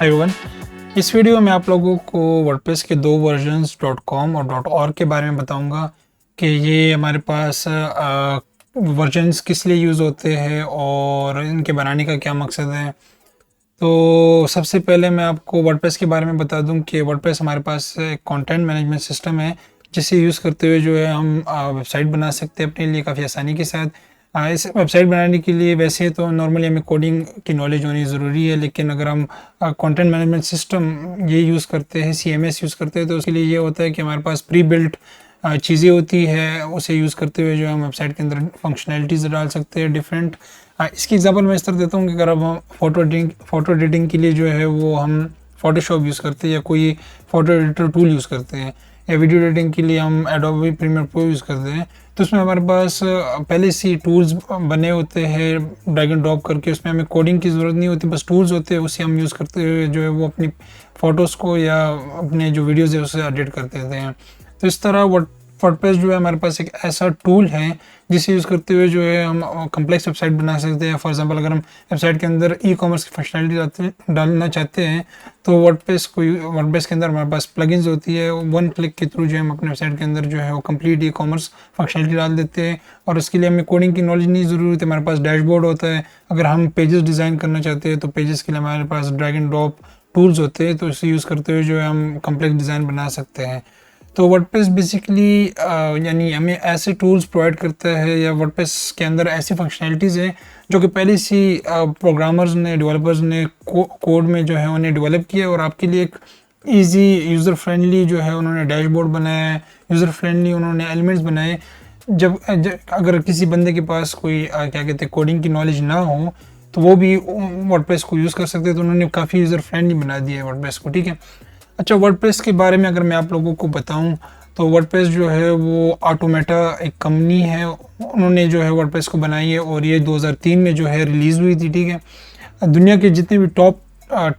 Hi everyone, इस video में आप लोगों को वर्डप्रेस के दो वर्जन्स .com और .org के बारे में बताऊंगा कि ये हमारे पास वर्जन्स किस लिए यूज़ होते हैं और इनके बनाने का क्या मकसद है। तो सबसे पहले मैं आपको वर्डप्रेस के बारे में बता दूं कि वर्डप्रेस हमारे पास एक कंटेंट मैनेजमेंट सिस्टम है जिसे यूज़ करते हुए जो है हम वेबसाइट बना सकते हैं अपने लिए काफ़ी आसानी के साथ। इस वेबसाइट बनाने के लिए वैसे तो नॉर्मली हमें कोडिंग की नॉलेज होनी ज़रूरी है, लेकिन अगर हम कंटेंट मैनेजमेंट सिस्टम ये यूज़ करते हैं, CMS यूज़ करते हैं, तो उसके लिए ये होता है कि हमारे पास प्री बिल्ट चीज़ें होती है, उसे यूज़ करते हुए जो हम वेबसाइट के अंदर फंक्शनैलिटीज़ डाल सकते हैं डिफरेंट। इसकी एग्जांपल मैं इस तरह देता हूँ कि अगर हम फ़ोटो एडिटिंग के लिए जो है वो हम फ़ोटोशॉप यूज़ करते हैं या कोई फ़ोटो एडिटर टूल यूज़ करते हैं, या वीडियो एडिटिंग के लिए हम एडोबी प्रीमियर प्रो यूज़ करते हैं, तो उसमें हमारे पास पहले से टूल्स बने होते हैं ड्रैग एंड ड्रॉप करके। उसमें हमें कोडिंग की ज़रूरत नहीं होती, बस टूल्स होते हैं, उसे हम यूज़ करते हुए जो है वो अपनी फ़ोटोज़ को या अपने जो वीडियोज़ है उसे एडिट कर देते हैं। तो इस तरह वर्डप्रेस जो है हमारे पास एक ऐसा टूल है जिसे यूज़ करते हुए जो है हम कम्प्लेक्स वेबसाइट बना सकते हैं। फॉर एग्जांपल अगर हम वेबसाइट के अंदर ई-कॉमर्स की फंक्शनैलिटी डालना चाहते हैं तो वर्डप्रेस के अंदर हमारे पास प्लगइन्स होती है, वन क्लिक के थ्रू जो है हम अपने वेबसाइट के अंदर जो है वो कंप्लीट ई-कॉमर्स फंक्शनैलिटी डाल देते हैं। और उसके लिए हमें कोडिंग की नॉलेज नहीं ज़रूरत है, हमारे पास डैशबोर्ड होता है। अगर हम पेजेस डिज़ाइन करना चाहते हैं तो पेजेस के लिए हमारे पास ड्रैग एंड ड्रॉप टूल्स होते हैं, तो इसे यूज़ करते हुए जो है हम कम्प्लेक्स डिज़ाइन बना सकते हैं। तो वर्डप्रेस बेसिकली यानी हमें ऐसे टूल्स प्रोवाइड करता है, या वर्डप्रेस के अंदर ऐसी फंक्शनैलिटीज़ हैं जो कि पहले से प्रोग्रामर्स ने, डेवलपर्स ने कोड में जो है उन्हें डेवलप किया और आपके लिए एक इजी यूज़र फ्रेंडली जो है उन्होंने डैशबोर्ड बनाया है, यूज़र फ्रेंडली उन्होंने एलिमेंट्स बनाए। अगर किसी बंदे के पास कोई क्या कहते हैं कोडिंग की नॉलेज ना हो तो वो भी वर्डप्रेस को यूज़ कर सकते हैं, तो उन्होंने काफ़ी यूज़र फ्रेंडली बना दिया है वर्डप्रेस को, ठीक है। अच्छा, वर्डप्रेस के बारे में अगर मैं आप लोगों को बताऊं तो वर्डप्रेस जो है वो ऑटोमेटा एक कंपनी है, उन्होंने जो है वर्डप्रेस को बनाई है और ये 2003 में जो है रिलीज़ हुई थी, ठीक है। दुनिया के जितने भी टॉप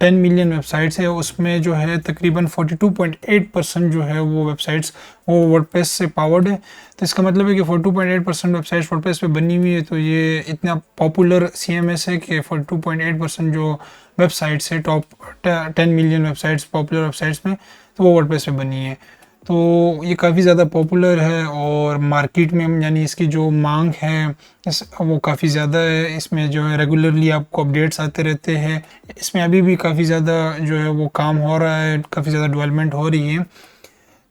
10 मिलियन वेबसाइट्स है उसमें जो है तकरीबन 42.8% जो है वो वेबसाइट्स वो वर्डप्रेस से पावर्ड है। तो इसका मतलब है कि 42.8% वेबसाइट्स वर्डप्रेस पे बनी हुई है, तो ये इतना पॉपुलर CMS है कि 42.8% जो वेबसाइट्स है top 10 million websites popular websites में, तो वो वर्डप्रेस पे बनी है। तो ये काफ़ी ज़्यादा पॉपुलर है और मार्केट में यानी इसकी जो मांग है वो काफ़ी ज़्यादा है। इसमें जो है रेगुलरली आपको अपडेट्स आते रहते हैं, इसमें अभी भी काफ़ी ज़्यादा जो है वो काम हो रहा है, काफ़ी ज़्यादा डेवलपमेंट हो रही है।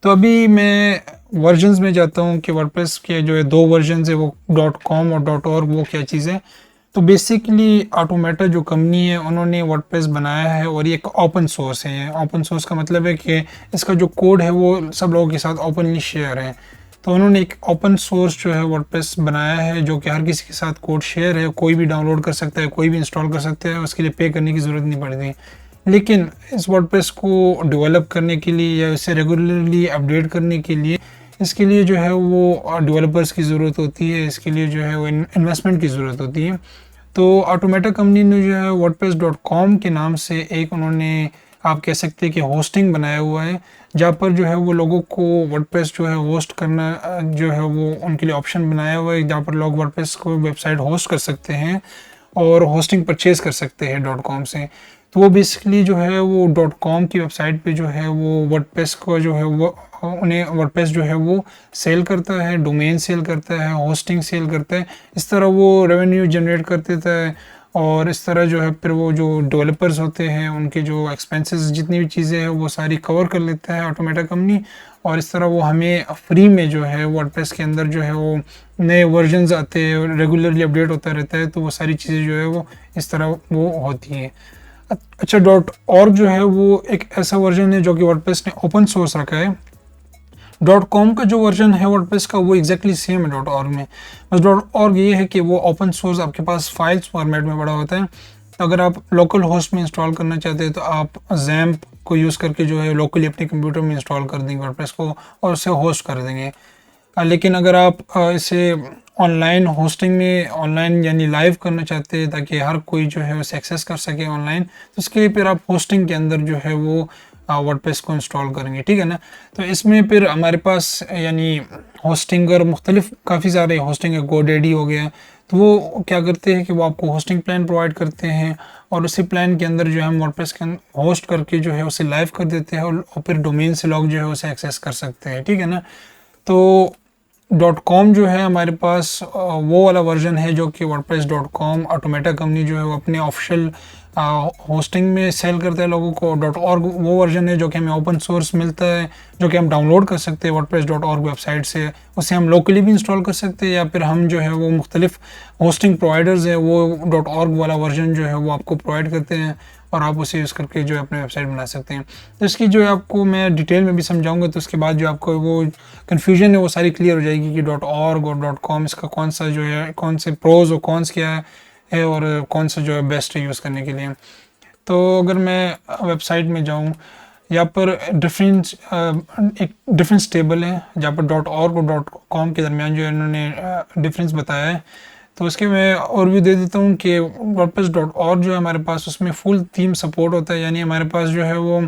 तो अभी मैं वर्जन्स में जाता हूँ कि वर्डप्रेस के जो है दो वर्जन्स है वो .com और .org वो क्या चीज़ है। तो बेसिकली ऑटोमेटा जो कंपनी है उन्होंने वर्डप्रेस बनाया है और ये एक ओपन सोर्स है। ओपन सोर्स का मतलब है कि इसका जो कोड है वो सब लोगों के साथ ओपनली शेयर है। तो उन्होंने एक ओपन सोर्स जो है वर्डप्रेस बनाया है जो कि हर किसी के साथ कोड शेयर है, कोई भी डाउनलोड कर सकता है, कोई भी इंस्टॉल कर सकता है, उसके लिए पे करने की ज़रूरत नहीं पड़ती। लेकिन इस वर्डप्रेस को डेवलप करने के लिए या इसे रेगुलरली अपडेट करने के लिए इसके लिए जो है वो डेवलपर्स की ज़रूरत होती है, इसके लिए जो है वो इन्वेस्टमेंट की ज़रूरत होती है। तो ऑटोमेटा कंपनी ने जो है wordpress.com के नाम से एक उन्होंने आप कह सकते हैं कि होस्टिंग बनाया हुआ है, जहाँ पर जो है वो लोगों को वर्डप्रेस जो है होस्ट करना जो है वो उनके लिए ऑप्शन बनाया हुआ है, जहाँ पर लोग वर्डप्रेस को वेबसाइट होस्ट कर सकते हैं और होस्टिंग परचेज कर सकते हैं .com से। तो वो बेसिकली जो है वो .com की वेबसाइट पे जो है वो वर्डप्रेस को जो है वो उन्हें वर्डप्रेस जो है वो सेल करता है, डोमेन सेल करता है, होस्टिंग सेल करता है, इस तरह वो रेवेन्यू जनरेट कर देता है। और इस तरह जो है फिर वो जो डेवलपर्स होते हैं उनके जो एक्सपेंसेस जितनी भी चीज़ें हैं वो सारी कवर कर लेता है ऑटोमेटा कंपनी, और इस तरह वो हमें फ्री में जो है वर्डप्रेस के अंदर जो है वो नए वर्जन्स आते हैं, रेगुलरली अपडेट होता रहता है, तो वो सारी चीज़ें जो है वो इस तरह वो होती हैं। अच्छा, .org जो है वो एक ऐसा वर्जन है जो कि वर्डप्रेस ने ओपन सोर्स रखा है। .com का जो वर्जन है वर्डप्रेस का वो एग्जैक्टली सेम है .org में, बस .org ये है कि वो ओपन सोर्स आपके पास फाइल्स फॉर्मेट में बड़ा होता है। तो अगर आप लोकल होस्ट में इंस्टॉल करना चाहते हैं तो आप XAMPP को यूज़ करके जो है लोकली अपने कंप्यूटर में इंस्टॉल कर देंगे वर्डप्रेस को और उसे होस्ट कर देंगे। लेकिन अगर आप इसे ऑनलाइन होस्टिंग में ऑनलाइन यानी लाइव करना चाहते हैं ताकि हर कोई जो है उसे एक्सेस कर सके ऑनलाइन, तो उसके लिए फिर आप होस्टिंग के अंदर जो है वो वर्डप्रेस को इंस्टॉल करेंगे, ठीक है ना। तो इसमें फिर हमारे पास यानी होस्टिंगर मुख्तलिफ काफ़ी सारे होस्टिंग है, GoDaddy हो गया, तो वो क्या करते हैं कि वो आपको होस्टिंग प्लान प्रोवाइड करते हैं और उसी प्लान के अंदर जो है हम वर्डप्रेस के होस्ट करके जो है उसे लाइव कर देते हैं और फिर डोमेन से लोग जो है उसे एक्सेस कर सकते हैं, ठीक है ना। तो .com जो है हमारे पास वो वाला वर्जन है जो कि wordpress.com ऑटोमेटा कंपनी जो है वो अपने ऑफिशियल होस्टिंग में सेल करता है लोगों को। .org वो वर्जन है जो कि हमें ओपन सोर्स मिलता है, जो कि हम डाउनलोड कर सकते हैं wordpress.org वेबसाइट से। उसे हम लोकली भी इंस्टॉल कर सकते हैं या फिर हम जो है वो मुख्तलिफ होस्टिंग प्रोवाइडर्स है वो .org वाला वर्जन जो है वो आपको प्रोवाइड करते हैं और आप उसे यूज़ करके जो है अपने वेबसाइट बना सकते हैं। तो इसकी जो है आपको मैं डिटेल में भी समझाऊंगा, तो उसके बाद जो आपको वो कन्फ्यूजन है वो सारी क्लियर हो जाएगी कि .org और .com इसका कौन सा जो है, कौन से प्रोज और कॉन्स क्या है और कौन सा जो है बेस्ट है यूज़ करने के लिए। तो अगर मैं वेबसाइट में जाऊँ, यहाँ पर एक डिफरेंस टेबल है जहाँ पर .org और .com के दरमियान जो है इन्होंने डिफरेंस बताया है। तो उसके मैं ओवरव्यू दे देता हूँ कि wordpress.org जो है हमारे पास उसमें फुल थीम सपोर्ट होता है, यानी हमारे पास जो है वो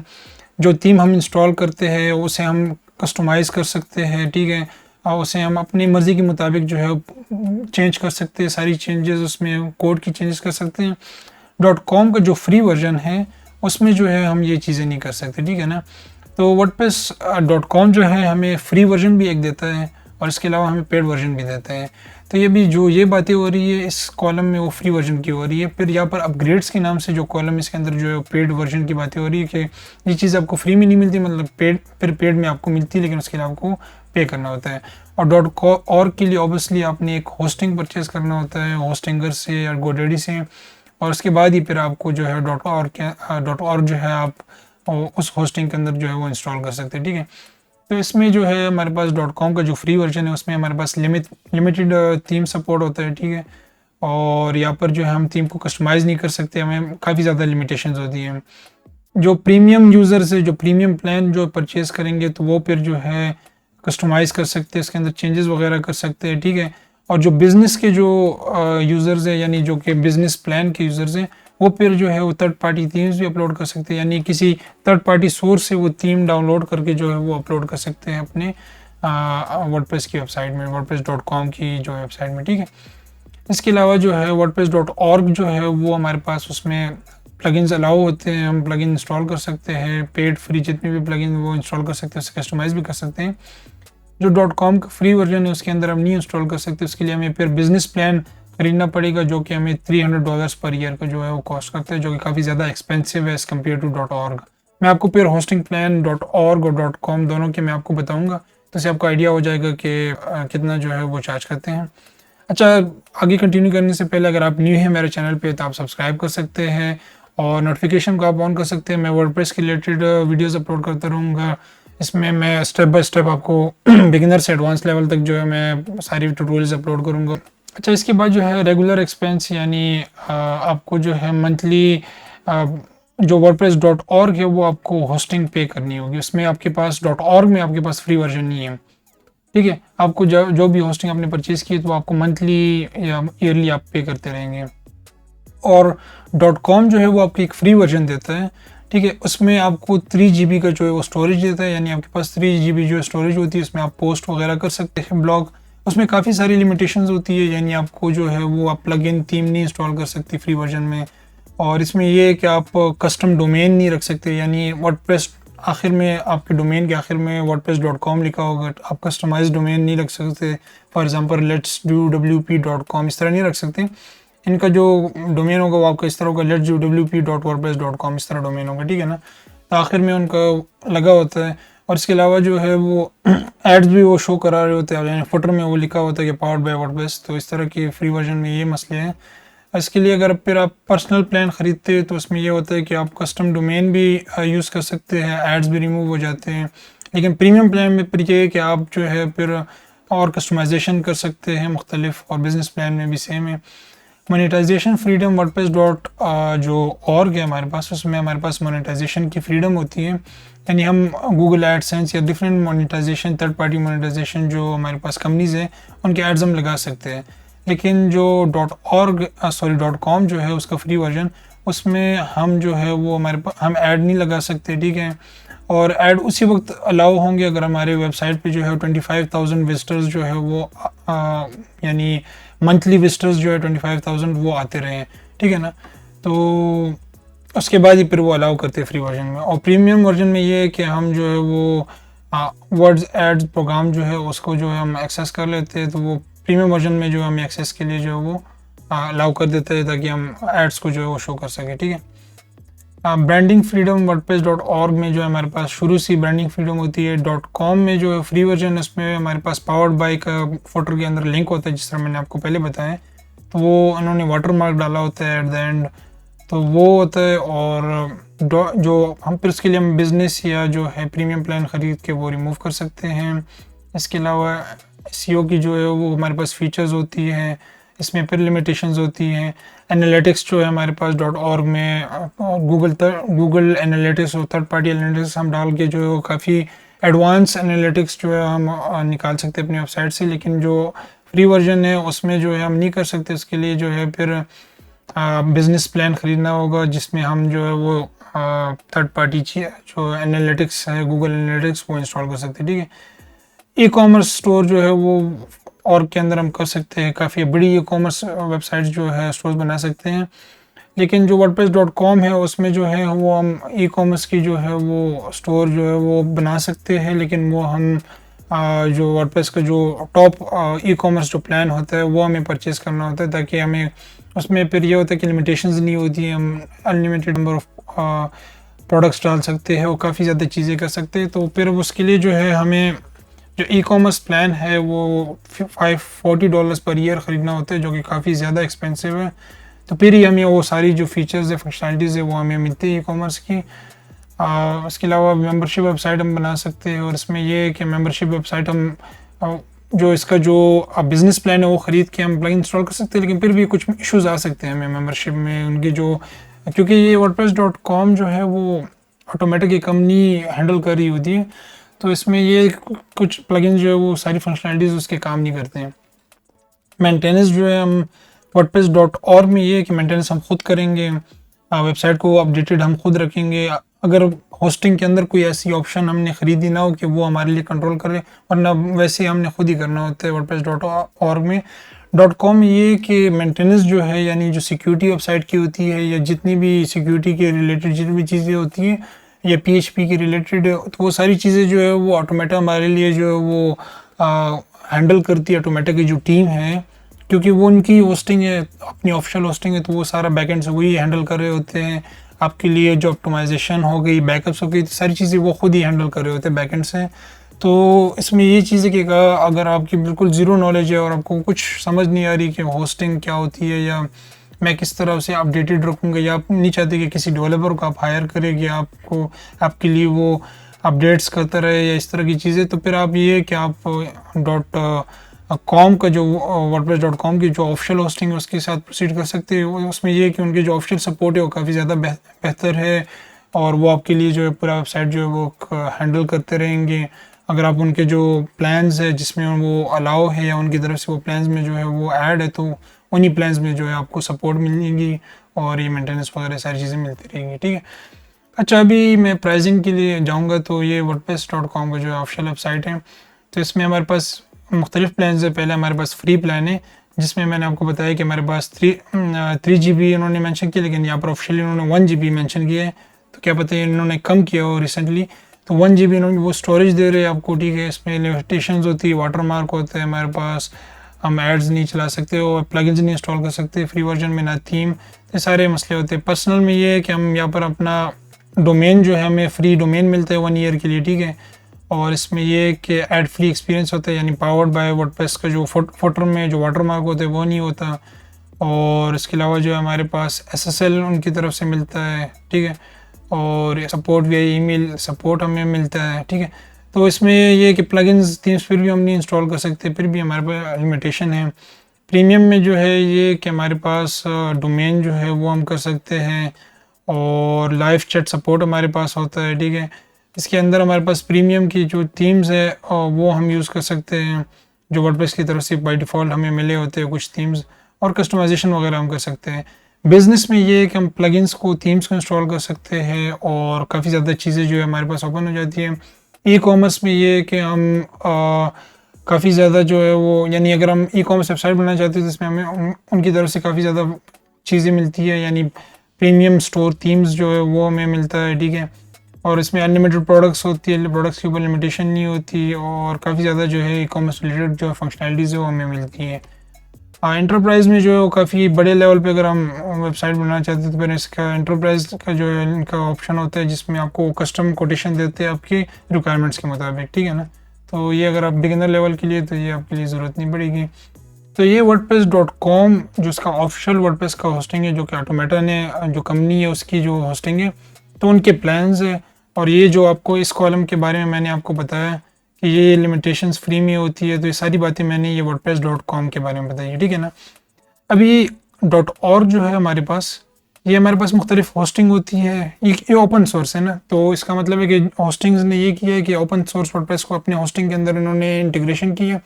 जो थीम हम इंस्टॉल करते हैं उसे हम कस्टमाइज़ कर सकते हैं, ठीक है, और उसे हम अपनी मर्ज़ी के मुताबिक जो है चेंज कर सकते हैं, सारी चेंजेस उसमें कोड की चेंजेस कर सकते हैं। .com का जो फ्री वर्जन है उसमें जो है हम ये चीज़ें नहीं कर सकते, ठीक है ना। तो wordpress.com जो है हमें फ्री वर्जन भी एक देता है और इसके अलावा हमें पेड वर्जन भी देता है। तो ये भी जो ये बातें हो रही है इस कॉलम में वो फ्री वर्जन की हो रही है। फिर यहाँ पर अपग्रेड्स के नाम से जो कॉलम इसके अंदर जो है पेड वर्जन की बातें हो रही है कि ये चीज़ आपको फ्री में नहीं मिलती, मतलब पेड में आपको मिलती है लेकिन उसके लिए आपको पे करना होता है। और .org के लिए ऑब्वियसली आपने एक होस्टिंग परचेज़ करना होता है होस्टिंगर से या GoDaddy से, और उसके बाद ही फिर आपको जो है .org जो है आप उस होस्टिंग के अंदर जो है वो इंस्टॉल कर सकते हैं, ठीक है। तो इसमें जो है हमारे पास .com का जो फ्री वर्जन है उसमें हमारे पास लिमिटेड थीम सपोर्ट होता है, ठीक है, और यहाँ पर जो है हम थीम को कस्टमाइज़ नहीं कर सकते, हमें काफ़ी ज़्यादा लिमिटेशंस होती हैं। जो प्रीमियम यूज़र्स है, जो प्रीमियम प्लान जो परचेज़ करेंगे तो वो फिर जो है कस्टमाइज़ कर सकते हैं, इसके अंदर चेंजेस वगैरह कर सकते हैं, ठीक है। और जो बिज़नेस के जो यूज़र्स है यानी जो कि बिज़नेस प्लान के यूज़र्स हैं वो फिर जो है वो थर्ड पार्टी थीम्स भी अपलोड कर सकते हैं, यानी किसी थर्ड पार्टी सोर्स से वो थीम डाउनलोड करके जो है वो अपलोड कर सकते हैं अपने वर्डप्रेस की वेबसाइट में, wordpress.com की जो वेबसाइट में, ठीक है। इसके अलावा जो है wordpress.org जो है वो हमारे पास उसमें प्लगइन्स अलाउ होते हैं, हम प्लगइन इंस्टॉल कर सकते हैं, पेड फ्री जितने भी प्लगइन वो इंस्टॉल कर सकते हैं, उसे कस्टमाइज़ भी कर सकते हैं। जो .com का फ्री वर्जन है उसके अंदर हम नहीं इंस्टॉल कर सकते, उसके लिए हमें फिर बिजनेस प्लान खरीदना पड़ेगा जो कि हमें $300 पर ईयर का जो है वो कॉस्ट करता है, जो कि काफ़ी ज़्यादा एक्सपेंसिव है एज़ कम्पेयर टू .org। मैं आपको फिर होस्टिंग प्लान .org और .com दोनों के मैं आपको बताऊंगा, तो इससे आपको आइडिया हो जाएगा कि कितना जो है वो चार्ज करते हैं। अच्छा, आगे कंटिन्यू करने से पहले अगर आप न्यू हैं मेरे चैनल पे तो आप सब्सक्राइब कर सकते हैं और नोटिफिकेशन को आप ऑन कर सकते हैं। मैं वर्डप्रेस के रिलेटेड वीडियोस अपलोड करता रहूँगा, इसमें मैं स्टेप बाय स्टेप आपको बिगिनर से एडवांस लेवल तक जो है मैं सारी ट्यूटोरियल्स अपलोड करूँगा। अच्छा, इसके बाद जो है रेगुलर एक्सपेंस यानी आपको जो है मंथली जो wordpress.org है वो आपको होस्टिंग पे करनी होगी, उसमें आपके पास .org में आपके पास फ्री वर्जन नहीं है, ठीक है। आपको जो भी होस्टिंग आपने परचेज़ की तो आपको मंथली या ईयरली आप पे करते रहेंगे। और .com जो है वो आपको एक फ्री वर्जन देता है, ठीक है, उसमें आपको 3 GB का जो है वो स्टोरेज देता है, यानी आपके पास 3 GB जो स्टोरेज होती है उसमें आप पोस्ट वगैरह कर सकते हैं ब्लॉग। उसमें काफ़ी सारी लिमिटेशंस होती है, यानी आपको जो है वो आप प्लग इन थीम नहीं इंस्टॉल कर सकते फ्री वर्जन में, और इसमें ये है कि आप कस्टम डोमेन नहीं रख सकते, यानी वर्डप्रेस आखिर में आपके डोमेन के आखिर में wordpress.com लिखा होगा, आप कस्टमाइज डोमेन नहीं रख सकते। For example let's do wp.com इस तरह नहीं रख सकते। इनका जो डोमेन होगा वो आपका इस तरह होगा लेट्स डू wp.wordpress.com इस तरह डोमेन होगा, ठीक है ना। तो आखिर में उनका लगा होता है, और इसके अलावा जो है वो एड्स भी वो शो करा रहे होते हैं, यानी फुटर में वो लिखा होता है कि पावर्ड बाय वर्डप्रेस। तो इस तरह की फ्री वर्जन में ये मसले हैं। इसके लिए अगर फिर आप पर्सनल प्लान ख़रीदते हैं तो उसमें ये होता है कि आप कस्टम डोमेन भी यूज़ कर सकते हैं, एड्स भी रिमूव हो जाते हैं। लेकिन प्रीमियम प्लान में फिर ये है कि आप जो है फिर और कस्टमाइजेशन कर सकते हैं मुख्तलिफ, और बिजनेस प्लान में भी सेम है। मोनेटाइजेशन फ्रीडम wordpress.org है हमारे पास, उसमें हमारे पास मोनेटाइजेशन की फ्रीडम होती है, यानी हम गूगल एडसेंस या different monetisation third party monetisation जो हमारे पास कंपनीज़ हैं उनके एड्स हम लगा सकते हैं। लेकिन जो .com जो है उसका फ्री वर्जन, उसमें हम जो है वो हमारे पास हम ऐड नहीं लगा सकते, ठीक है। और ऐड उसी वक्त अलाउ होंगे अगर हमारे वेबसाइट पे जो है 25,000 विजिटर्स जो है वो यानी मंथली विजिटर्स जो है 25,000 वो आते रहे हैं, ठीक है ना। तो उसके बाद ही फिर वो अलाउ करते हैं फ्री वर्जन में। और प्रीमियम वर्जन में ये है कि हम जो है वो वर्ड्स एड्स प्रोग्राम जो है उसको जो है हम एक्सेस कर लेते हैं। तो वो प्रीमियम वर्जन में जो हमें एक्सेस के लिए जो है वो अलाउ कर देते हैं ताकि हम एड्स को जो है वो शो कर सकें, ठीक है। ब्रांडिंग फ्रीडम wordpress.org में जो है हमारे पास शुरू से ब्रांडिंग फ्रीडम होती है। .com में जो है फ्री वर्जन, उसमें हमारे पास पावर्ड बाय का फोटो के अंदर लिंक होता है, जिस तरह मैंने आपको पहले बताया। तो वो उन्होंने वाटर मार्क डाला होता है एट द एंड, तो वो होता है। और जो हम फिर उसके लिए हम बिज़नेस या जो है प्रीमियम प्लान ख़रीद के वो रिमूव कर सकते हैं। इसके अलावा SEO की जो है वो हमारे पास फीचर्स होती है, इसमें फिर लिमिटेशंस होती हैं। एनालिटिक्स जो है हमारे पास .org में गूगल एनालिटिक्स और थर्ड पार्टी एनालिटिक्स हम डाल के जो है वो काफ़ी एडवांस एनालिटिक्स जो है हम निकाल सकते हैं अपनी वेबसाइट से। लेकिन जो फ्री वर्जन है उसमें जो है हम नहीं कर सकते। उसके लिए जो है फिर बिज़नेस प्लान ख़रीदना होगा, जिसमें हम जो है वो थर्ड पार्टी जो एनालिटिक्स है गूगल एनालिटिक्स वो इंस्टॉल कर सकते हैं, ठीक है। ई कॉमर्स स्टोर जो है वो और के अंदर हम कर सकते हैं, काफ़ी बड़ी ई कॉमर्स वेबसाइट जो है स्टोर्स बना सकते हैं। लेकिन जो wordpress.com है उसमें जो है वो हम ई कॉमर्स की जो है वो स्टोर जो है वो बना सकते हैं। लेकिन वो हम जो वर्डप्रेस का जो टॉप ई कॉमर्स जो प्लान होता है वो हमें परचेज़ करना होता है, ताकि हमें उसमें फिर ये होता है कि लिमिटेशंस नहीं होती हैं, हम अनलिमिटेड नंबर ऑफ प्रोडक्ट्स डाल सकते हैं और काफ़ी ज़्यादा चीज़ें कर सकते हैं। तो फिर उसके लिए जो है हमें जो ई कॉमर्स प्लान है वो $540 पर ईयर ख़रीदना होता है, जो कि काफ़ी ज़्यादा एक्सपेंसिव है। तो फिर ही हमें वो सारी जो फीचर्स है फंक्शनलिटीज़ है वो हमें मिलती है ई कॉमर्स की। इसके अलावा मेंबरशिप वेबसाइट हम बना सकते हैं, और इसमें ये है कि मेंबरशिप वेबसाइट हम जो इसका जो बिज़नेस प्लान है वो ख़रीद के हम प्लग इंस्टॉल कर सकते हैं। लेकिन फिर भी कुछ इश्यूज़ आ सकते हैं हमें मेंबरशिप में उनकी जो, क्योंकि ये wordpress.com जो है वो ऑटोमेटिक एक कंपनी हैंडल कर रही होती है। तो इसमें ये कुछ प्लगइन जो है वो सारी फंक्शनलिटीज़ उसके काम नहीं करते हैं। मेंटेनेंस जो है हम wordpress.org में ये है कि मेंटेनेंस हम खुद करेंगे, वेबसाइट को अपडेटेड हम खुद रखेंगे। अगर होस्टिंग के अंदर कोई ऐसी ऑप्शन हमने ख़रीदी ना हो कि वो हमारे लिए कंट्रोल करे, वरना वैसे हमने खुद ही करना होता है wordpress.org में। .com ये कि मेंटेनेंस जो है यानी जो सिक्योरिटी वेबसाइट की होती है या जितनी भी सिक्योरिटी के रिलेटेड जितनी भी चीज़ें होती हैं या PHP की रिलेटेड, तो वो सारी चीज़ें जो है वो ऑटोमेटिक हमारे लिए जो है वो हैंडल करती है ऑटोमेटिक की जो टीम है, क्योंकि वो उनकी होस्टिंग है, अपनी ऑफिशियल होस्टिंग है। तो वो सारा बैकएंड से वही हैंडल कर रहे होते हैं। आपके लिए जो ऑप्टिमाइजेशन हो गई, बैकअप्स हो गई, सारी चीज़ें वो खुद ही हैंडल कर रहे होते हैं बैकएंड से। तो इसमें ये चीज़ है कि अगर आपकी बिल्कुल ज़ीरो नॉलेज है और आपको कुछ समझ नहीं आ रही कि होस्टिंग क्या होती है या मैं किस तरह से अपडेटेड रखूँगा, या आप नहीं चाहते कि किसी डेवलपर को आप हायर करें कि आपको आपके लिए वो अपडेट्स करता रहे या इस तरह की चीज़ें, तो फिर आप ये कि आप कॉम का जो wordpress.com की जो ऑफिशियल होस्टिंग है उसके साथ प्रोसीड कर सकते हैं। उसमें ये है कि उनकी जो ऑफिशियल सपोर्ट है वो काफ़ी ज़्यादा बेहतर है, और वो आपके लिए जो है पूरा वेबसाइट जो है वो हैंडल करते रहेंगे। अगर आप उनके जो प्लान्स है जिसमें वो अलाउ है या उनकी तरफ से वो प्लान्स में जो है वो ऐड है, तो उन्हीं प्लान्स में जो है आपको सपोर्ट मिलेगी और ये मेंटेनेंस वगैरह सारी चीज़ें मिलती रहेंगी, ठीक है। अच्छा, अभी मैं प्राइसिंग के लिए जाऊँगा, तो ये wordpress.com का जो ऑफिशियल वेबसाइट है, तो इसमें हमारे पास मुख्तलिफ प्लान है। पहले हमारे पास फ्री प्लान है जिसमें मैंने आपको बताया कि हमारे पास 3 GB इन्होंने मेंशन किया, लेकिन यहाँ पर ऑफिशियली इन्होंने 1 GB मेंशन किया है। तो क्या पता है इन्होंने कम किया हो रिसेंटली, तो 1 GB इन्होंने वो स्टोरेज दे रहे हैं आपको, ठीक है। इसमें लिमिटेशंस होती है, वाटर मार्क होता है हमारे पास, हम एड्स नहीं चला सकते और प्लगइन्स नहीं इंस्टॉल कर सकते फ्री वर्जन में, ना थीम, ये सारे मसले होते हैं। पर्सनल में ये है कि हम यहाँ पर अपना डोमेन जो है हमें फ्री डोमेन मिलता है 1 ईयर के लिए, ठीक है। और इसमें ये कि एड फ्री एक्सपीरियंस होता है, यानी पावर्ड बाय वर्डप्रेस का जो फुटर में जो वाटर मार्क होता है वो नहीं होता। और इसके अलावा जो हमारे पास SSL उनकी तरफ से मिलता है, ठीक है। और सपोर्ट भी ईमेल सपोर्ट हमें मिलता है, ठीक है। तो इसमें ये कि प्लगइन्स थीम्स फिर भी हम नहीं इंस्टॉल कर सकते, फिर भी हमारे पास लिमिटेशन है। प्रीमियम में जो है ये कि हमारे पास डोमेन जो है वो हम कर सकते हैं, और लाइव चैट सपोर्ट हमारे पास होता है, ठीक है। इसके अंदर हमारे पास प्रीमियम की जो थीम्स है वो हम यूज़ कर सकते हैं, जो वर्डप्रेस की तरफ से बाय डिफ़ॉल्ट हमें मिले होते हैं कुछ थीम्स, और कस्टमाइजेशन वगैरह हम कर सकते हैं। बिज़नेस में ये है कि हम प्लगइन्स को थीम्स को इंस्टॉल कर सकते हैं और काफ़ी ज़्यादा चीज़ें जो है हमारे पास ओपन हो जाती हैं। ई कॉमर्स में ये है कि हम काफ़ी ज़्यादा जो है वो, यानी अगर हम ई कॉमर्स वेबसाइट बनाना चाहते हैं तो इसमें हमें उनकी तरफ से काफ़ी ज़्यादा चीज़ें मिलती है, यानी प्रीमियम स्टोर थीम्स जो है वो हमें मिलता है, ठीक है। और इसमें अनलिमिटेड प्रोडक्ट्स होती है, प्रोडक्ट्स के ऊपर लिमिटेशन नहीं होती, और काफ़ी ज़्यादा जो है ई कॉमर्स रिलेटेड जो फंक्शनैलिटीज़ है वो हमें मिलती हैं। एंटरप्राइज़ में जो है वो काफ़ी बड़े लेवल पे अगर हम वेबसाइट बनाना चाहते हैं तो फिर इसका एंटरप्राइज़ का जो है इनका ऑप्शन होता है, जिसमें आपको कस्टम कोटेशन देते हैं आपकी रिक्वायरमेंट्स के मुताबिक, ठीक है ना। तो ये अगर आप बिगिनर लेवल के लिए, तो ये आपके लिए ज़रूरत नहीं पड़ेगी। तो ये wordpress.com जो इसका ऑफिशियल वर्डप्रेस का होस्टिंग है, जो कि ऑटोमेटा ने जो कंपनी है उसकी जो होस्टिंग है, तो उनके प्लान्स है। और ये जो आपको इस कॉलम के बारे में मैंने आपको बताया कि ये लिमिटेशंस फ्री में होती है, तो ये सारी बातें मैंने ये wordpress.com के बारे में बताई है, ठीक है ना। अभी .org जो है हमारे पास, ये हमारे पास मुख्तलिफ होस्टिंग होती है, ये ओपन सोर्स है ना, तो इसका मतलब है कि होस्टिंग्स ने ये किया है कि ओपन सोर्स वर्डप्रेस को अपने होस्टिंग के अंदर इन्होंने इंटीग्रेशन किया।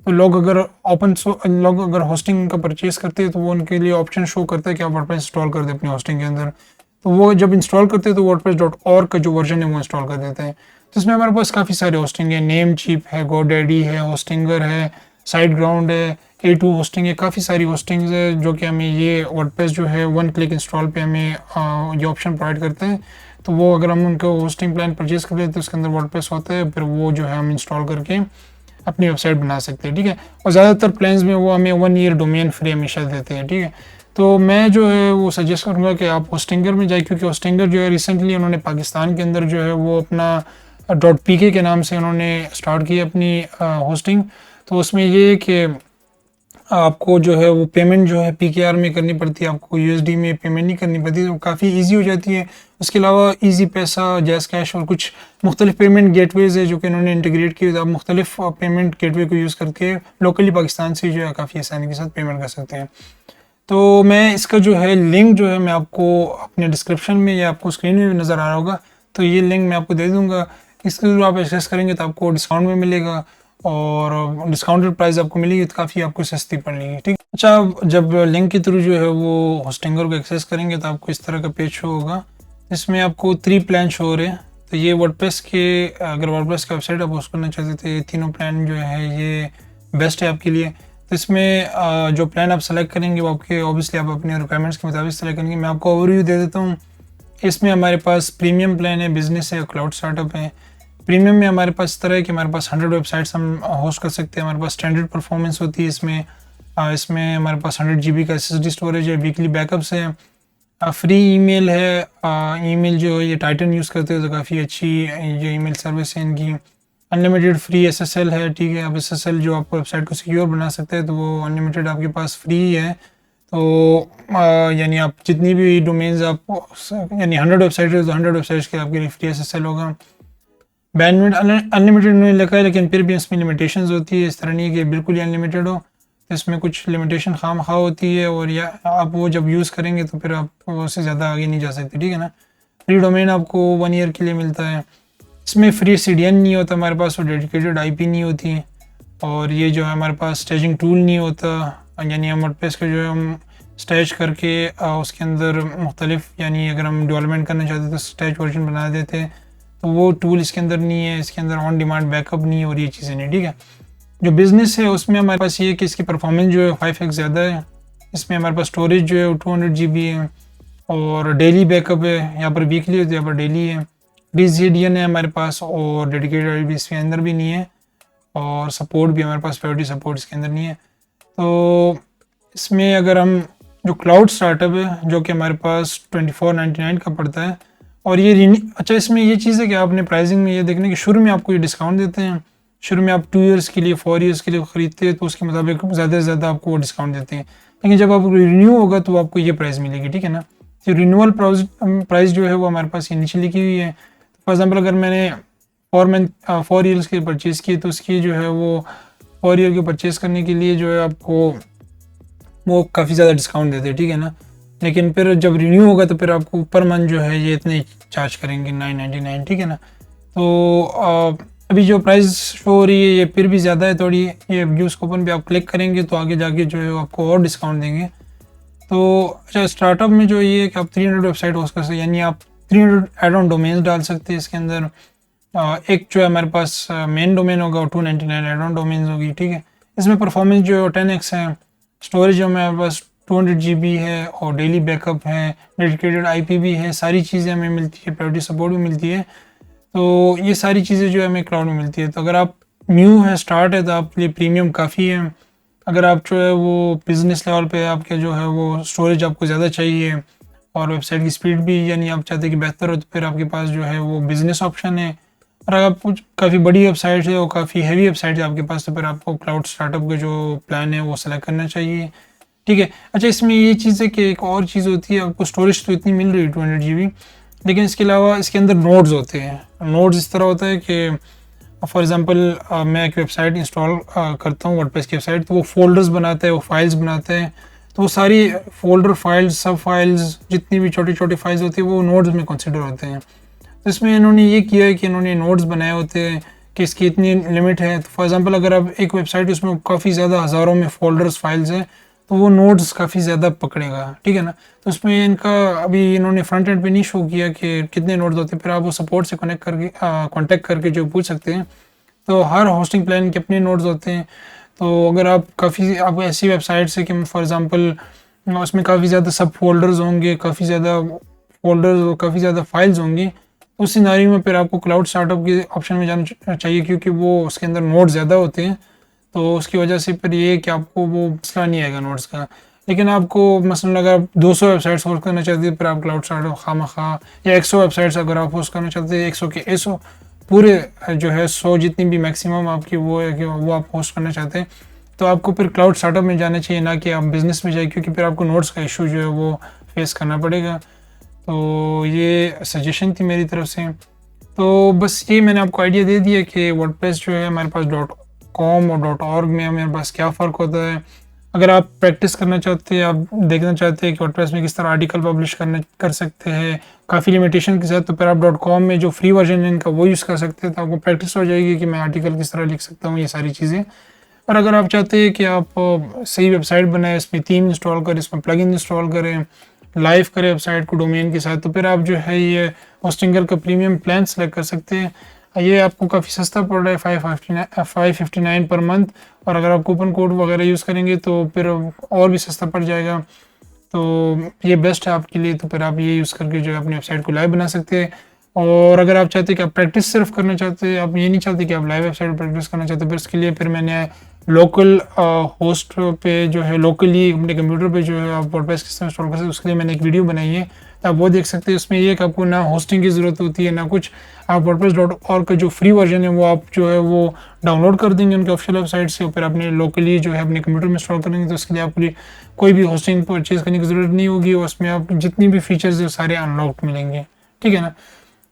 तो लोग अगर होस्टिंग का परचेज करते हैं तो वो उनके लिए ऑप्शन शो करता है कि आप वर्डप्रेस इंस्टॉल कर दें अपनी होस्टिंग के अंदर। तो वो जब इंस्टॉल करते हैं तो wordpress.org का जो वर्जन है वो इंस्टॉल कर देते हैं। तो इसमें हमारे पास काफ़ी सारे होस्टिंग है, नेम चीप है, गोडैडी है, होस्टिंगर है, साइट ग्राउंड है, A2 होस्टिंग है, काफ़ी सारी होस्टिंग्स है जो कि हमें ये वर्डप्रेस जो है वन क्लिक इंस्टॉल पे हमें ये ऑप्शन प्रोवाइड करते हैं। तो वो अगर हम उनको होस्टिंग प्लान परचेज कर लेते हैं तो उसके अंदर वर्डप्रेस होता है, फिर वो जो है हम इंस्टॉल करके अपनी वेबसाइट बना सकते हैं, ठीक है। और ज़्यादातर प्लान्स में वो हमें 1 ईयर डोमेन फ्री हमेशा देते हैं, ठीक है। तो मैं जो है वो सजेस्ट करूँगा कि आप होस्टिंगर में जाए, क्योंकि होस्टिंगर जो है रिसेंटली उन्होंने पाकिस्तान के अंदर जो है वो अपना .pk के नाम से उन्होंने स्टार्ट की अपनी होस्टिंग। तो उसमें ये है कि आपको जो है वो पेमेंट जो है PKR में करनी पड़ती है, आपको USD में पेमेंट नहीं करनी पड़ती, तो काफ़ी ईजी हो जाती है। उसके अलावा ईजी पैसा, जैज़ कैश और कुछ मुख्तलिफ पेमेंट गेटवेज़ है जो कि इन्होंने इंटीग्रेट किए, तो आप मुख्तलिफ पेमेंट गेटवे को यूज़ करके लोकली पाकिस्तान से जो है काफ़ी आसानी के साथ पेमेंट कर सकते हैं। तो मैं इसका जो है लिंक जो है मैं आपको अपने डिस्क्रिप्शन में या आपको स्क्रीन में भी नज़र आ रहा होगा, तो ये लिंक मैं आपको दे दूँगा। इसके थ्रू आप एक्सेस करेंगे तो आपको डिस्काउंट में मिलेगा, और डिस्काउंटेड प्राइस आपको मिलेगी तो काफ़ी आपको सस्ती पड़ेगी, ठीक। अच्छा, जब लिंक के थ्रू जो है वो होस्टिंगर को एक्सेस करेंगे तो आपको इस तरह का पेज शो होगा, इसमें आपको 3 प्लान शो हो रहे हैं। तो ये वर्डप्रेस के, अगर वर्डप्रेस की वेबसाइट आप होस्ट करना चाहते थे, ये तीनों प्लान जो है ये बेस्ट है आपके लिए। तो इसमें जो प्लान आप सेलेक्ट करेंगे वो आपके ऑब्वियसली आप अपने रिक्वायरमेंट्स के मुताबिक सेलेक्ट करेंगे। मैं आपको ओवरव्यू दे देता हूँ। इसमें हमारे पास प्रीमियम प्लान है, बिजनेस है, क्लाउड स्टार्टअप है। प्रीमियम में हमारे पास इस तरह है कि हमारे पास 100 वेबसाइट्स हम होस्ट कर सकते हैं। हमारे पास स्टैंडर्ड परफॉर्मेंस होती है इसमें हमारे पास 100 GB का SSD स्टोरेज है, वीकली बैकअप्स है, फ्री ईमेल है। ईमेल जो है ये टाइटन यूज़ करते हैं तो काफ़ी अच्छी ये ईमेल सर्विस है इनकी। अनलिमिटेड फ्री SSL है, ठीक है। अब SSL जो आपको वेबसाइट को सिक्योर बना सकते हैं, तो वो अनलिमिटेड आपके पास फ्री है। तो यानी आप जितनी भी डोमेन्स आप, यानी 100 वेबसाइट है तो 100 वेबसाइट्स के आपके लिए फ्री SSL होगा। बैंडविड्थ अनलिमिटेड उन्होंने लिखा है, लेकिन फिर भी इसमें लिमिटेशंस होती है, इस तरह नहीं है कि बिल्कुल ही अनलिमिटेड हो। इसमें कुछ लिमिटेशन खामखा होती है, और या आप वो जब यूज़ करेंगे तो फिर आप उससे ज़्यादा आगे नहीं जा सकते, ठीक है ना। फ्री डोमेन आपको 1 ईयर के लिए मिलता है। इसमें फ्री CDN नहीं होता हमारे पास, और डेडिकेटेड IP नहीं होती, और ये जो है हमारे पास स्टेजिंग टूल नहीं होता, यानी हम वर्डप्रेस का जो है हम स्टेज करके उसके अंदर मुख्तलिफ, यानी अगर हम डेवलपमेंट करना चाहते हैं तो स्टेज वर्जन बना देते हैं, तो वो टूल इसके अंदर नहीं है। इसके अंदर ऑन डिमांड बैकअप नहीं है, और ये चीज़ें नहीं, ठीक है। जो बिज़नेस है उसमें हमारे पास ये है कि इसकी परफॉर्मेंस जो है 5x ज़्यादा है। इसमें हमारे पास स्टोरेज जो है 200 GB है, और डेली बैकअप है, यहाँ पर वीकली है तो यहाँ पर डेली है। DCDN है हमारे पास, और डेडिकेटेड IP इसके अंदर भी नहीं है, और सपोर्ट भी हमारे पास प्रायोरिटी सपोर्ट इसके अंदर नहीं है। तो इसमें अगर हम जो क्लाउड स्टार्टअप है जो कि हमारे पास 2499 का पड़ता है, और ये अच्छा इसमें ये चीज़ है कि आपने प्राइसिंग में ये देखना कि शुरू में आपको ये डिस्काउंट देते हैं। शुरू में आप 2 ईयर्स के लिए 4 ईयर्स के लिए ख़रीदते हैं तो उसके मुताबिक ज़्यादा से ज़्यादा आपको वो डिस्काउंट देते हैं, लेकिन जब आप रिन्यू होगा तो आपको ये प्राइस मिलेगी, ठीक है ना। तो रिन्यूअल प्राइस जो है वो हमारे पास ये नीचे लिखी हुई है। फॉर एग्जाम्पल अगर मैंने 4 ईयर्स के परचेज़ किए तो उसकी जो है वो 4 ईयर के परचेज़ करने के लिए जो है आपको वो काफ़ी ज़्यादा डिस्काउंट देते हैं, ठीक है ना। लेकिन फिर जब रिन्यू होगा तो फिर आपको पर मंथ जो है ये इतने चार्ज करेंगे 999, ठीक है ना। तो अभी जो प्राइस शो हो रही है ये फिर भी ज़्यादा है थोड़ी। ये व्यूज़ कूपन पे आप क्लिक करेंगे तो आगे जाके जो है आपको और डिस्काउंट देंगे। तो अच्छा, स्टार्टअप में जो ये है कि आप 300 वेबसाइट होस्ट कर सकते हैं, यानी आप 300 एड ऑन डोमेन्स डाल सकते हैं इसके अंदर, एक जो है हमारे पास मेन डोमेन होगा, 299 एड ऑन डोमेन होगी, ठीक है। इसमें परफॉर्मेंस जो 10x है, स्टोरेज जो हमारे पास 200 GB है और डेली बैकअप है, डेडिकेटेड IP भी है, सारी चीज़ें हमें मिलती है, प्रायोरिटी सपोर्ट भी मिलती है। तो ये सारी चीज़ें जो है हमें क्लाउड में मिलती है। तो अगर आप न्यू है, स्टार्ट है, तो आपके लिए प्रीमियम काफ़ी है। अगर आप जो है वो बिज़नेस लेवल पे आपके जो है वो स्टोरेज आपको ज़्यादा चाहिए और वेबसाइट की स्पीड भी यानी आप चाहते हैं कि बेहतर हो, तो फिर आपके पास जो है वो बिज़नेस ऑप्शन है। और अगर आप कुछ काफ़ी बड़ी वेबसाइट है और काफ़ी हैवी वेबसाइट है आपके पास, तो फिर आपको क्लाउड स्टार्टअप का जो प्लान है वो सेलेक्ट करना चाहिए, ठीक है। अच्छा, इसमें ये चीज़ है कि एक और चीज़ होती है, आपको स्टोरेज तो इतनी मिल रही है 200 GB, लेकिन इसके अलावा इसके अंदर नोड्स होते हैं। नोड्स इस तरह होता है कि फॉर एग्जांपल मैं एक वेबसाइट इंस्टॉल करता हूँ, वर्डप्रेस की वेबसाइट, तो वो फोल्डर्स बनाता है, वो फाइल्स बनाता है। तो वो सारी फोल्डर फाइल्स, सब फाइल्स, जितनी भी छोटी छोटी फाइल्स होती है वो नोड्स में कंसिडर होते हैं। तो इसमें इन्होंने ये किया है कि इन्होंने नोड्स बनाए होते हैं कि इसकी इतनी लिमिट है। तो फॉर एग्जांपल अगर आप एक वेबसाइट, उसमें काफ़ी ज़्यादा हज़ारों में फोल्डर्स फाइल्स हैं, तो वो नोड्स काफ़ी ज़्यादा पकड़ेगा, ठीक है ना। तो उसमें इनका अभी इन्होंने फ्रंट एंड पे नहीं शो किया कि कितने नोड्स होते हैं, फिर आप वो सपोर्ट से कॉन्टेक्ट करके जो पूछ सकते हैं। तो हर होस्टिंग प्लान के अपने नोड्स होते हैं। तो अगर आप ऐसी वेबसाइट्स है कि फॉर एग्जांपल उसमें काफ़ी ज़्यादा सब फोल्डर्स होंगे, काफ़ी ज़्यादा फोल्डर्स और काफ़ी ज़्यादा फाइल्स होंगी, उस सिनारियो में फिर आपको क्लाउड स्टार्टअप के ऑप्शन में जाना चाहिए, क्योंकि वो उसके अंदर नोड ज़्यादा होते हैं। तो उसकी वजह से फिर ये है कि आपको वो मसला नहीं आएगा नोड्स का। लेकिन आपको मसलन अगर आप 200 वेबसाइट्स होस्ट करना चाहते हैं, फिर आप क्लाउड स्टार्टअप खामखा, या 100 वेबसाइट्स अगर आप होस्ट करना चाहते हैं, 100 के 100 पूरे जो है 100 जितनी भी मैक्सिमम आपकी वो है कि वो आप होस्ट करना चाहते हैं, तो आपको फिर क्लाउड स्टार्टअप में जाना चाहिए, ना कि आप बिज़नेस में जाए, क्योंकि फिर आपको नोट्स का इशू जो है वो फेस करना पड़ेगा। तो ये सजेशन थी मेरी तरफ से। तो बस ये मैंने आपको आइडिया दे दिया कि वर्डप्रेस जो है हमारे पास .com और .org में हमारे पास क्या फ़र्क होता है। अगर आप प्रैक्टिस करना चाहते हैं, आप देखना चाहते हैं कि वर्डप्रेस में किस तरह आर्टिकल पब्लिश कर सकते हैं काफ़ी लिमिटेशन के साथ, तो फिर आप .com में जो फ्री वर्जन है इनका वो यूज़ कर सकते हैं। तो आपको प्रैक्टिस हो जाएगी कि मैं आर्टिकल किस तरह लिख सकता हूँ, ये सारी चीज़ें। और अगर आप चाहते हैं कि आप सही वेबसाइट बनाएं, इसमें थीम इंस्टॉल करें, इसमें प्लगइन इंस्टॉल करें, लाइव करें वेबसाइट को डोमेन के साथ, तो फिर आप जो है ये होस्टिंगर का प्रीमियम प्लान सेलेक्ट कर सकते हैं। ये आपको काफ़ी सस्ता पड़ रहा है, 559 पर मंथ। और अगर आप कूपन कोड वगैरह यूज़ करेंगे तो फिर और भी सस्ता पड़ जाएगा। तो ये बेस्ट है आपके लिए। तो फिर आप ये यूज़ करके जो है अपनी वेबसाइट को लाइव बना सकते हैं। और अगर आप चाहते हैं कि आप प्रैक्टिस सिर्फ करना चाहते हैं, आप ये नहीं चाहते कि आप लाइव वेबसाइट पर प्रैक्टिस करना चाहते, फिर उसके लिए फिर मैंने लोकल होस्ट पे जो है लोकली अपने कंप्यूटर पे जो है आप वर्डप्रेस किस तरह इंस्टॉल कर सकते हैं, उसके लिए मैंने एक वीडियो बनाई है, तो आप वो देख सकते हैं। उसमें ये कि आपको ना होस्टिंग की ज़रूरत होती है ना कुछ। आप वर्डप्रेस.org का जो फ्री वर्जन है वो आप जो है वो डाउनलोड कर देंगे उनके ऑफिशियल वेबसाइट से, और फिर अपने लोकली जो है अपने कंप्यूटर में इंस्टॉल करेंगे। तो उसके लिए आपको कोई भी होस्टिंग परचेज़ करने की ज़रूरत नहीं होगी, और उसमें आप जितनी भी फीचर्स है सारे अनलॉक्ड मिलेंगे, ठीक है ना।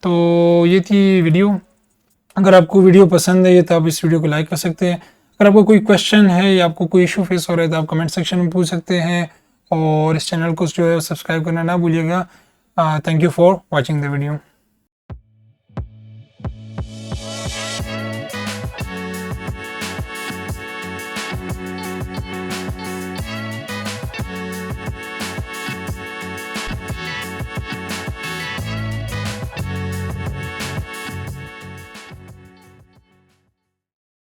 तो ये थी वीडियो। अगर आपको वीडियो पसंद है तो आप इस वीडियो को लाइक कर सकते हैं। अगर आपको कोई क्वेश्चन है या आपको कोई इशू फेस हो रहा है तो आप कमेंट सेक्शन में पूछ सकते हैं, और इस चैनल को जो है सब्सक्राइब करना ना भूलिएगा। Thank you for watching the video.